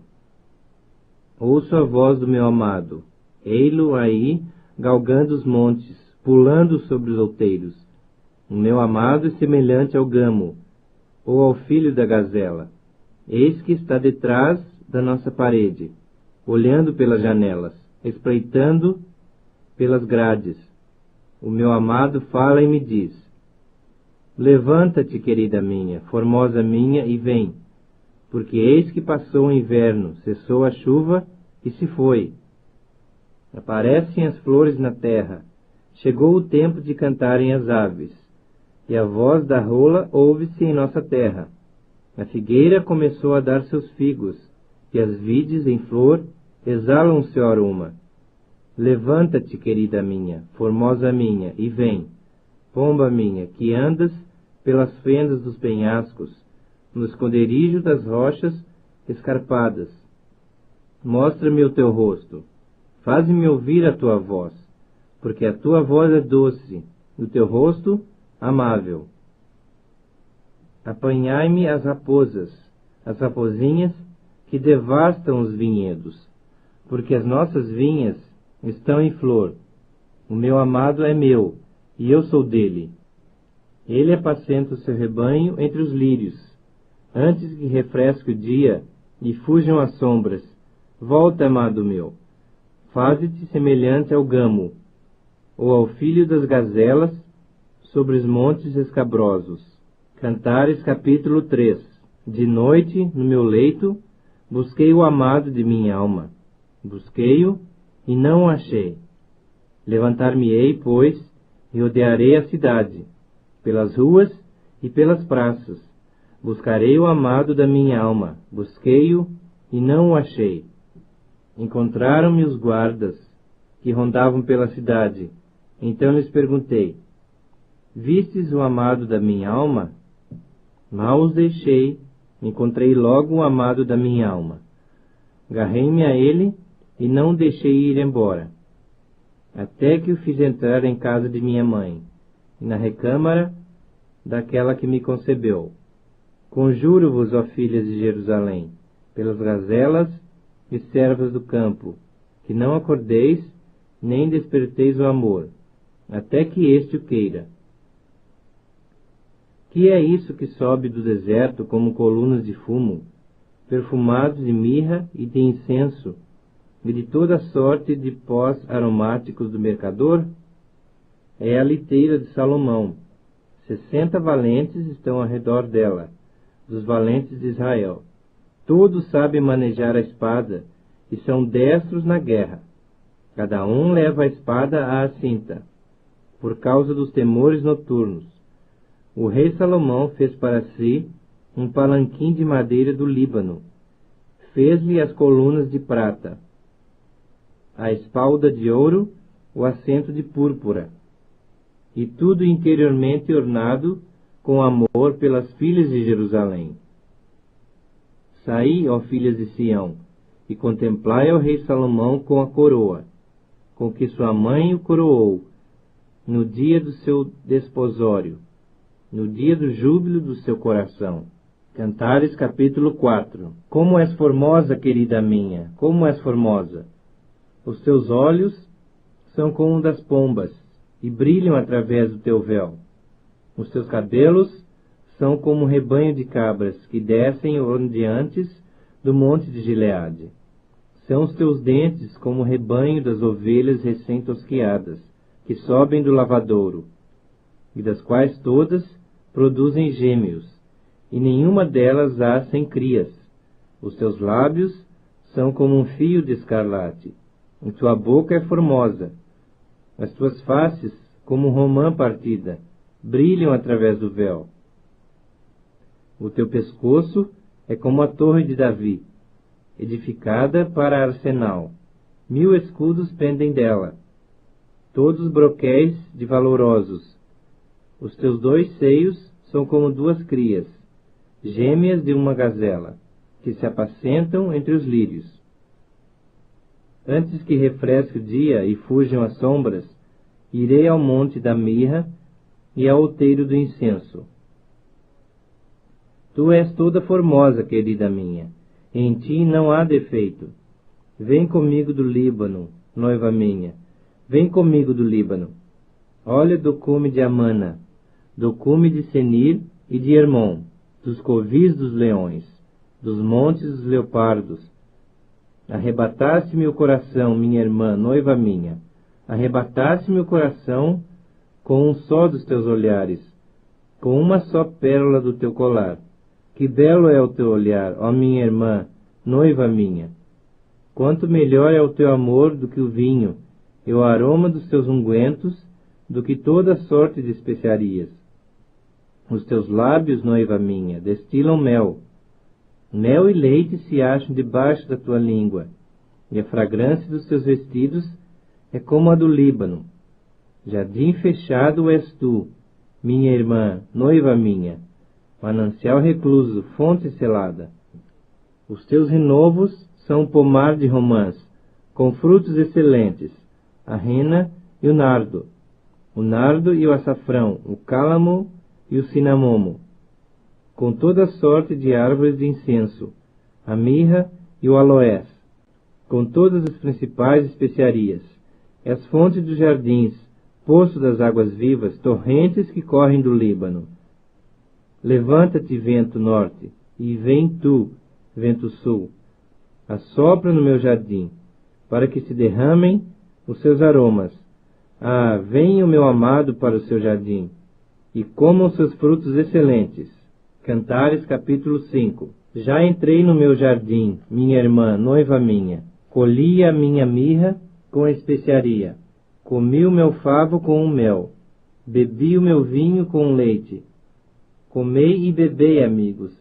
Ouço a voz do meu amado, ei-lo aí, galgando os montes, pulando sobre os outeiros. O meu amado é semelhante ao gamo, ou ao filho da gazela. Eis que está detrás da nossa parede, olhando pelas janelas, espreitando pelas grades. O meu amado fala e me diz: levanta-te, querida minha, formosa minha, e vem, porque eis que passou o inverno, cessou a chuva e se foi. Aparecem as flores na terra, chegou o tempo de cantarem as aves, e a voz da rola ouve-se em nossa terra. A figueira começou a dar seus figos, e as vides em flor exalam o seu aroma. Levanta-te, querida minha, formosa minha, e vem, pomba minha, que andas pelas fendas dos penhascos, no esconderijo das rochas escarpadas. Mostra-me o teu rosto, faze-me ouvir a tua voz, porque a tua voz é doce, o teu rosto amável. Apanhai-me as raposinhas que devastam os vinhedos, porque as nossas vinhas estão em flor. O meu amado é meu, e eu sou dele. Ele apacenta o seu rebanho entre os lírios. Antes que refresque o dia e fujam as sombras, volta, amado meu. Faze-te semelhante ao gamo, ou ao filho das gazelas sobre os montes escabrosos. Cantares, capítulo 3. De noite, no meu leito, busquei o amado de minha alma. Busquei-o e não o achei. Levantar-me-ei, pois, e rodearei a cidade, pelas ruas e pelas praças. Buscarei o amado da minha alma. Busquei-o e não o achei. Encontraram-me os guardas, que rondavam pela cidade. Então lhes perguntei: vistes o amado da minha alma? Mal os deixei, encontrei logo o amado da minha alma. Agarrei-me a ele e não o deixei ir embora, até que o fiz entrar em casa de minha mãe, e na recâmara daquela que me concebeu. Conjuro-vos, ó filhas de Jerusalém, pelas gazelas e servas do campo, que não acordeis, nem desperteis o amor, até que este o queira. Que é isso que sobe do deserto como colunas de fumo, perfumados de mirra e de incenso, e de toda sorte de pós aromáticos do mercador? É a liteira de Salomão. 60 valentes estão ao redor dela, dos valentes de Israel. Todos sabem manejar a espada e são destros na guerra. Cada um leva a espada à cinta, por causa dos temores noturnos. O rei Salomão fez para si um palanquim de madeira do Líbano. Fez-lhe as colunas de prata, a espalda de ouro, o assento de púrpura, e tudo interiormente ornado com amor pelas filhas de Jerusalém. Saí, ó filhas de Sião, e contemplai ao rei Salomão com a coroa, com que sua mãe o coroou, no dia do seu desposório, no dia do júbilo do seu coração. Cantares, capítulo 4. Como és formosa, querida minha, como és formosa! Os teus olhos são como das pombas, e brilham através do teu véu. Os teus cabelos são como um rebanho de cabras, que descem ondeantes do monte de Gileade. São os teus dentes como o rebanho das ovelhas recém-tosquiadas, que sobem do lavadouro, e das quais todas produzem gêmeos, e nenhuma delas há sem crias. Os teus lábios são como um fio de escarlate, e tua boca é formosa. As tuas faces, como romã partida, brilham através do véu. O teu pescoço é como a torre de Davi, edificada para arsenal. 1000 escudos pendem dela, todos broquéis de valorosos. Os teus 2 seios são como 2 crias, gêmeas de uma gazela, que se apacentam entre os lírios. Antes que refresque o dia e fujam as sombras, irei ao monte da mirra e ao outeiro do incenso. Tu és toda formosa, querida minha, em ti não há defeito. Vem comigo do Líbano, noiva minha, vem comigo do Líbano. Olha do cume de Amana, do cume de Senir e de Hermon, dos covis dos leões, dos montes dos leopardos. Arrebataste-me o coração, minha irmã, noiva minha. Arrebataste-me o coração com um só dos teus olhares, com uma só pérola do teu colar. Que belo é o teu olhar, ó minha irmã, noiva minha. Quanto melhor é o teu amor do que o vinho, e o aroma dos teus ungüentos do que toda sorte de especiarias. Os teus lábios, noiva minha, destilam mel. Mel e leite se acham debaixo da tua língua, e a fragrância dos teus vestidos é como a do Líbano. Jardim fechado és tu, minha irmã, noiva minha, manancial recluso, fonte selada. Os teus renovos são um pomar de romãs, com frutos excelentes, a rena e o nardo e o açafrão, o cálamo e o cinamomo, com toda sorte de árvores de incenso, a mirra e o aloés, com todas as principais especiarias. És fonte dos jardins, poço das águas vivas, torrentes que correm do Líbano. Levanta-te, vento norte, e vem tu, vento sul. Assopra no meu jardim, para que se derramem os seus aromas. Ah, venha o meu amado para o seu jardim, e comam seus frutos excelentes. Cantares, capítulo 5. Já entrei no meu jardim, minha irmã, noiva minha. Colhi a minha mirra com a especiaria. Comi o meu favo com o mel. Bebi o meu vinho com o leite. Comei e bebei, amigos.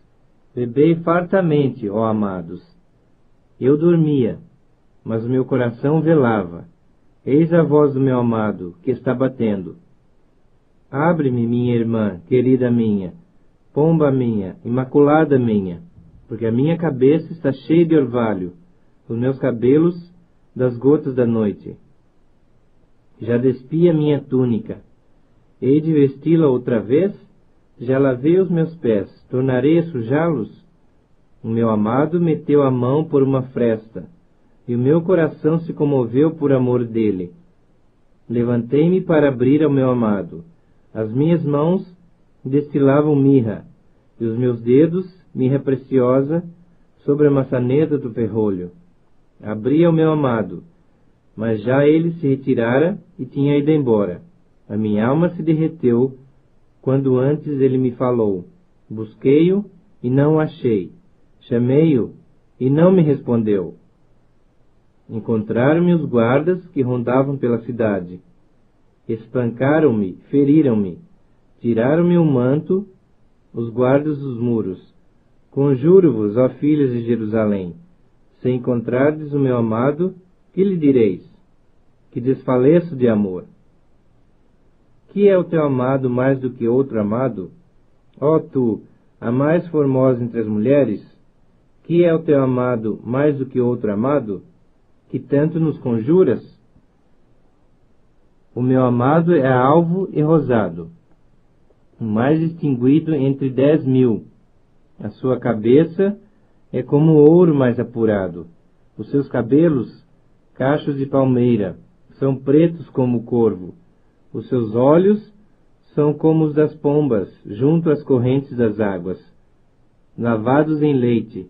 Bebei fartamente, ó amados. Eu dormia, mas o meu coração velava. Eis a voz do meu amado, que está batendo. Abre-me, minha irmã, querida minha, pomba minha, imaculada minha, porque a minha cabeça está cheia de orvalho, os meus cabelos das gotas da noite. Já despi a minha túnica. Hei de vesti-la outra vez? Já lavei os meus pés, tornarei a sujá-los? O meu amado meteu a mão por uma fresta, e o meu coração se comoveu por amor dele. Levantei-me para abrir ao meu amado. As minhas mãos destilavam mirra, e os meus dedos, mirra preciosa, sobre a maçaneta do ferrolho. Abri ao meu amado, mas já ele se retirara e tinha ido embora. A minha alma se derreteu, quando antes ele me falou. Busquei-o e não o achei. Chamei-o e não me respondeu. Encontraram-me os guardas que rondavam pela cidade. Espancaram-me, feriram-me, tiraram-me o manto, os guardas dos muros. Conjuro-vos, ó filhos de Jerusalém, se encontrardes o meu amado, que lhe direis? Que desfaleço de amor. Que é o teu amado mais do que outro amado? Ó tu, a mais formosa entre as mulheres, que é o teu amado mais do que outro amado, que tanto nos conjuras? O meu amado é alvo e rosado, o mais distinguido entre 10.000. A sua cabeça é como ouro mais apurado. Os seus cabelos, cachos de palmeira, são pretos como o corvo. Os seus olhos são como os das pombas, junto às correntes das águas, lavados em leite,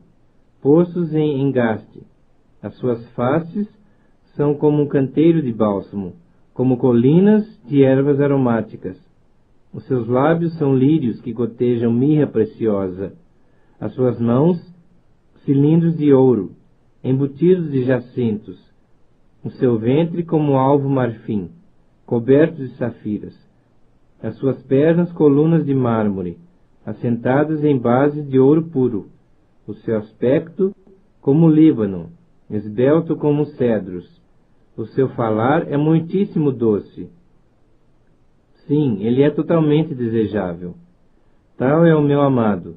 postos em engaste. As suas faces são como um canteiro de bálsamo, como colinas de ervas aromáticas. Os seus lábios são lírios que gotejam mirra preciosa. As suas mãos, cilindros de ouro, embutidos de jacintos. O seu ventre como alvo marfim, coberto de safiras. As suas pernas colunas de mármore, assentadas em base de ouro puro. O seu aspecto como o Líbano, esbelto como os cedros. O seu falar é muitíssimo doce. Sim, ele é totalmente desejável. Tal é o meu amado,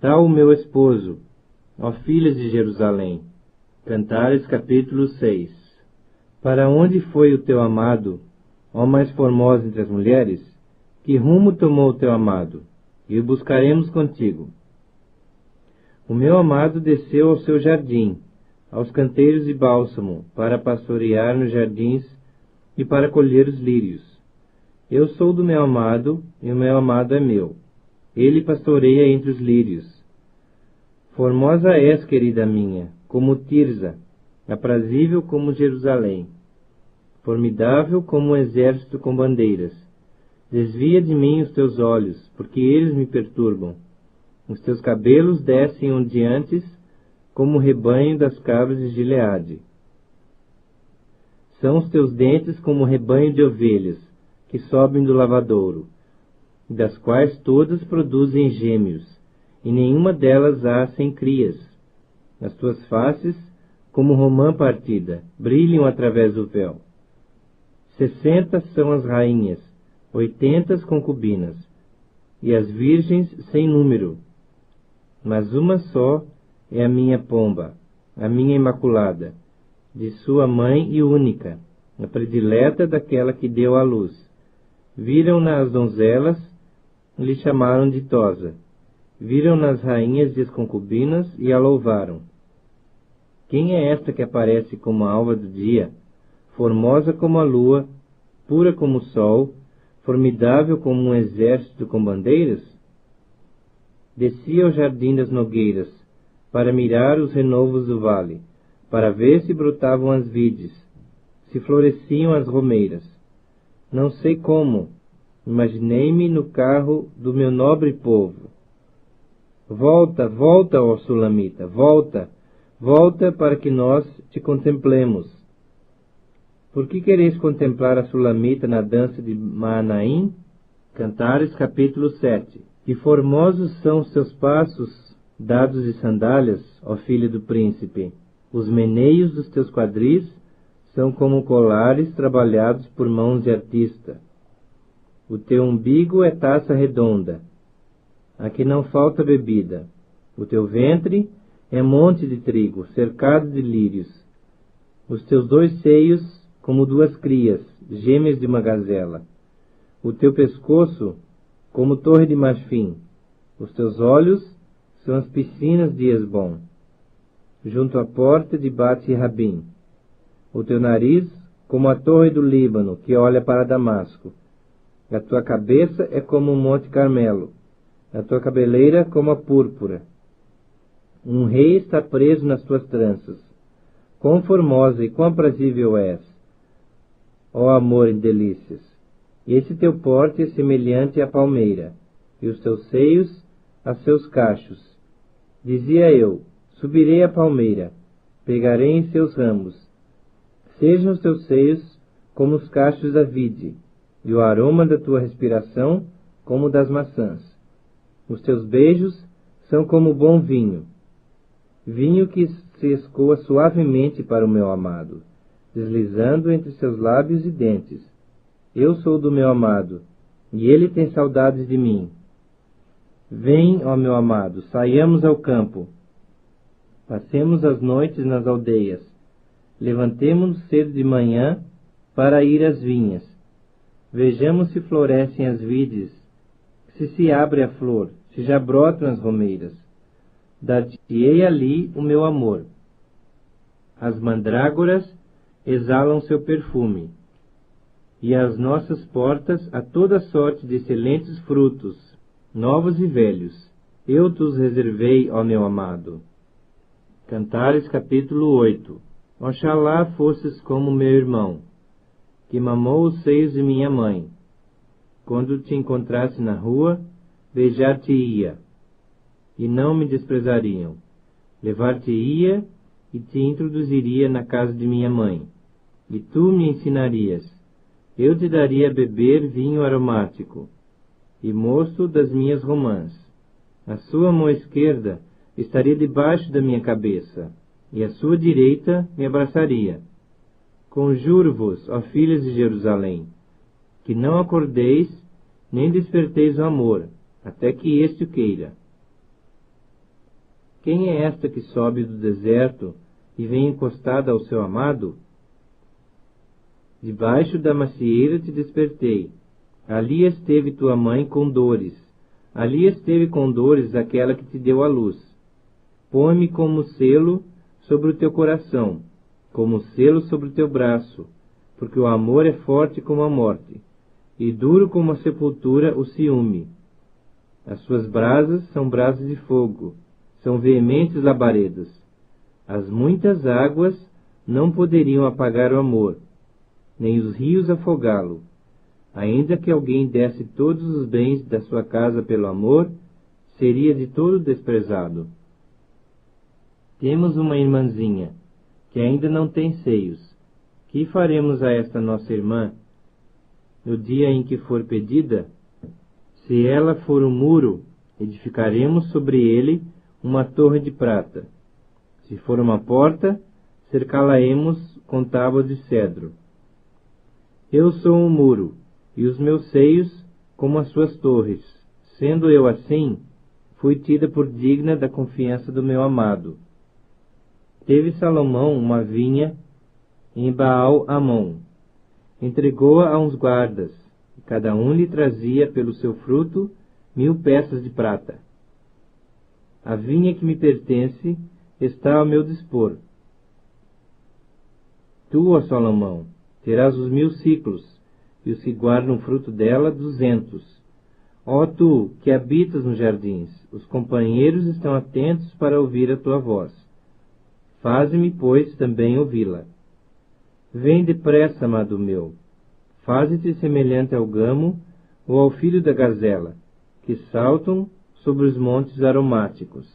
tal o meu esposo, ó filhas de Jerusalém. Cantares capítulo 6. Para onde foi o teu amado, ó mais formosa entre as mulheres? Que rumo tomou o teu amado? E o buscaremos contigo. O meu amado desceu ao seu jardim, aos canteiros de bálsamo, para pastorear nos jardins e para colher os lírios. Eu sou do meu amado, e o meu amado é meu. Ele pastoreia entre os lírios. Formosa és, querida minha, como Tirza, aprazível como Jerusalém, formidável como um exército com bandeiras. Desvia de mim os teus olhos, porque eles me perturbam. Os teus cabelos descem ondeantes, como o rebanho das cabras de Gileade. São os teus dentes como o rebanho de ovelhas, que sobem do lavadouro, das quais todas produzem gêmeos, e nenhuma delas há sem crias. As tuas faces, como romã partida, brilham através do véu. 60 são as rainhas, 80 as concubinas, e as virgens sem número. Mas uma só é a minha pomba, a minha imaculada, de sua mãe e única, a predileta daquela que deu à luz. Viram-na as donzelas, e lhe chamaram ditosa. Viram-na as rainhas e as concubinas, e a louvaram. Quem é esta que aparece como a alva do dia, formosa como a lua, pura como o sol, formidável como um exército com bandeiras? Desci ao jardim das nogueiras, para mirar os renovos do vale, para ver se brotavam as vides, se floresciam as romeiras. Não sei como, imaginei-me no carro do meu nobre povo. Volta, volta, ó Sulamita, volta, volta para que nós te contemplemos. Por que quereis contemplar a Sulamita na dança de Maanaim? Cantares capítulo 7. Que formosos são os teus passos, dados de sandálias, ó filha do príncipe. Os meneios dos teus quadris são como colares trabalhados por mãos de artista. O teu umbigo é taça redonda, a que não falta bebida. O teu ventre é monte de trigo, cercado de lírios. Os teus dois seios, como duas crias, gêmeas de uma gazela. O teu pescoço, como torre de marfim. Os teus olhos são as piscinas de Hesbom, junto à porta de Bat-Rabim. O teu nariz, como a torre do Líbano, que olha para Damasco. A tua cabeça é como o monte Carmelo, a tua cabeleira como a púrpura. Um rei está preso nas tuas tranças. Quão formosa e quão aprazível és, ó amor e delícias! Esse teu porte é semelhante à palmeira, e os teus seios a seus cachos. Dizia eu, subirei à palmeira, pegarei em seus ramos. Sejam os teus seios como os cachos da vide, e o aroma da tua respiração como o das maçãs. Os teus beijos são como bom vinho, vinho que se escoa suavemente para o meu amado, deslizando entre seus lábios e dentes. Eu sou do meu amado, e ele tem saudades de mim. Vem, ó meu amado, saiamos ao campo. Passemos as noites nas aldeias. Levantemo-nos cedo de manhã para ir às vinhas. Vejamos se florescem as vides, se abre a flor, se já brotam as romeiras. Dar-te-ei ali o meu amor. As mandrágoras exalam seu perfume, e às nossas portas há toda sorte de excelentes frutos, novos e velhos. Eu te os reservei, ó meu amado. Cantares capítulo 8. Oxalá fosses como meu irmão, que mamou os seios de minha mãe. Quando te encontrasse na rua, beijar-te-ia, e não me desprezariam. Levar-te-ia e te introduziria na casa de minha mãe, e tu me ensinarias. Eu te daria a beber vinho aromático, e mosto das minhas romãs. A sua mão esquerda estaria debaixo da minha cabeça, e a sua direita me abraçaria. Conjuro-vos, ó filhas de Jerusalém, que não acordeis, nem desperteis o amor, até que este o queira. Quem é esta que sobe do deserto e vem encostada ao seu amado? Debaixo da macieira te despertei. Ali esteve tua mãe com dores. Ali esteve com dores aquela que te deu a luz. Põe-me como selo sobre o teu coração, como selo sobre o teu braço, porque o amor é forte como a morte, e duro como a sepultura o ciúme. As suas brasas são brasas de fogo, são veementes labaredas. As muitas águas não poderiam apagar o amor, nem os rios afogá-lo. Ainda que alguém desse todos os bens da sua casa pelo amor, seria de todo desprezado. Temos uma irmãzinha, que ainda não tem seios. Que faremos a esta nossa irmã no dia em que for pedida? Se ela for um muro, edificaremos sobre ele uma torre de prata. Se for uma porta, cercá-la-emos com tábuas de cedro. Eu sou um muro, e os meus seios como as suas torres. Sendo eu assim, fui tida por digna da confiança do meu amado. Teve Salomão uma vinha em Baal-Amon. Entregou-a a uns guardas, e cada um lhe trazia pelo seu fruto 1000 peças de prata. A vinha que me pertence está ao meu dispor. Tu, ó Salomão, terás os 1000 ciclos, e os que guardam o fruto dela 200. Ó tu, que habitas nos jardins, os companheiros estão atentos para ouvir a tua voz. Faze-me, pois, também ouvi-la. Vem depressa, amado meu, faze-te semelhante ao gamo ou ao filho da gazela, que saltam sobre os montes aromáticos.